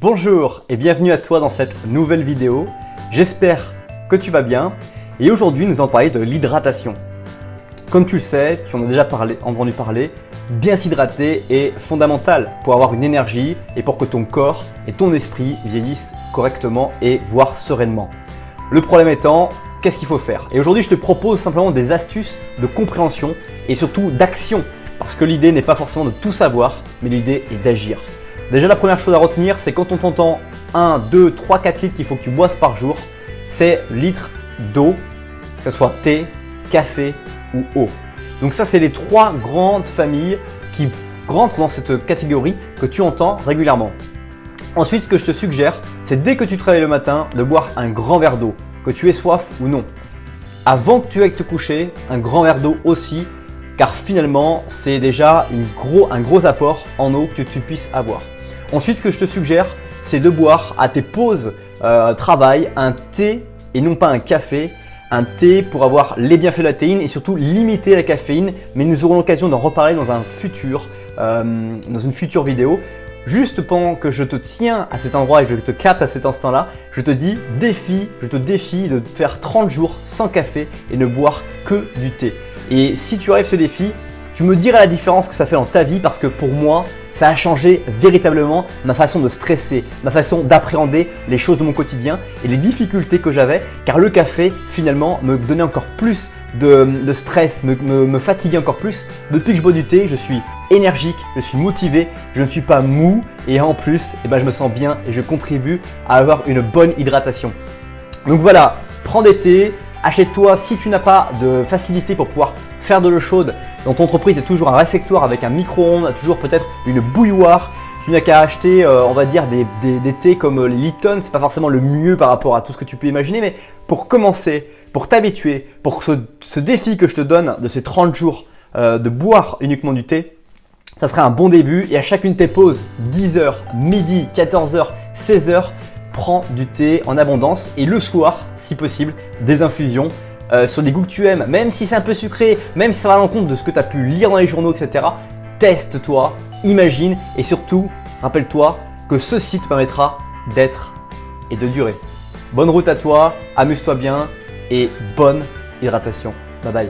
Bonjour et bienvenue à toi dans cette nouvelle vidéo. J'espère que tu vas bien et aujourd'hui nous allons parler de l'hydratation. Comme tu le sais, tu en as déjà entendu parler, bien s'hydrater est fondamental pour avoir une énergie et pour que ton corps et ton esprit vieillissent correctement et voire sereinement. Le problème étant, qu'est-ce qu'il faut faire? Et aujourd'hui je te propose simplement des astuces de compréhension et surtout d'action parce que l'idée n'est pas forcément de tout savoir, mais l'idée est d'agir. Déjà la première chose à retenir, c'est quand on t'entend 1, 2, 3, 4 litres qu'il faut que tu boives par jour, c'est litres d'eau, que ce soit thé, café ou eau. Donc ça c'est les trois grandes familles qui rentrent dans cette catégorie que tu entends régulièrement. Ensuite ce que je te suggère, c'est dès que tu te réveilles le matin de boire un grand verre d'eau, que tu aies soif ou non. Avant que tu ailles te coucher, un grand verre d'eau aussi, car finalement c'est déjà un gros apport en eau que tu puisses avoir. Ensuite, ce que je te suggère, c'est de boire à tes pauses travail un thé et non pas un café. Un thé pour avoir les bienfaits de la théine et surtout limiter la caféine. Mais nous aurons l'occasion d'en reparler dans une future vidéo. Juste pendant que je te tiens à cet endroit et que je te capte à cet instant-là, je te défie de faire 30 jours sans café et ne boire que du thé. Et si tu arrives ce défi, tu me diras la différence que ça fait dans ta vie parce que pour moi, ça a changé véritablement ma façon de stresser, ma façon d'appréhender les choses de mon quotidien et les difficultés que j'avais car le café finalement me donnait encore plus de stress, me fatiguait encore plus. Depuis que je bois du thé, je suis énergique, je suis motivé, je ne suis pas mou et en plus je me sens bien et je contribue à avoir une bonne hydratation. Donc voilà, prends des thés, achète-toi si tu n'as pas de facilité pour pouvoir faire de l'eau chaude. Dans ton entreprise, il y a toujours un réfectoire avec un micro-ondes, toujours peut-être une bouilloire. Tu n'as qu'à acheter, on va dire, des thés comme les Lipton. Ce n'est pas forcément le mieux par rapport à tout ce que tu peux imaginer, mais pour commencer, pour t'habituer, pour ce défi que je te donne de ces 30 jours de boire uniquement du thé, ça serait un bon début. Et à chacune de tes pauses, 10h, midi, 14h, 16h, prends du thé en abondance. Et le soir, si possible, des infusions. Sur des goûts que tu aimes, même si c'est un peu sucré, même si ça va à l'encontre de ce que tu as pu lire dans les journaux, etc. Teste-toi, imagine et surtout, rappelle-toi que ceci te permettra d'être et de durer. Bonne route à toi, amuse-toi bien et bonne hydratation. Bye bye.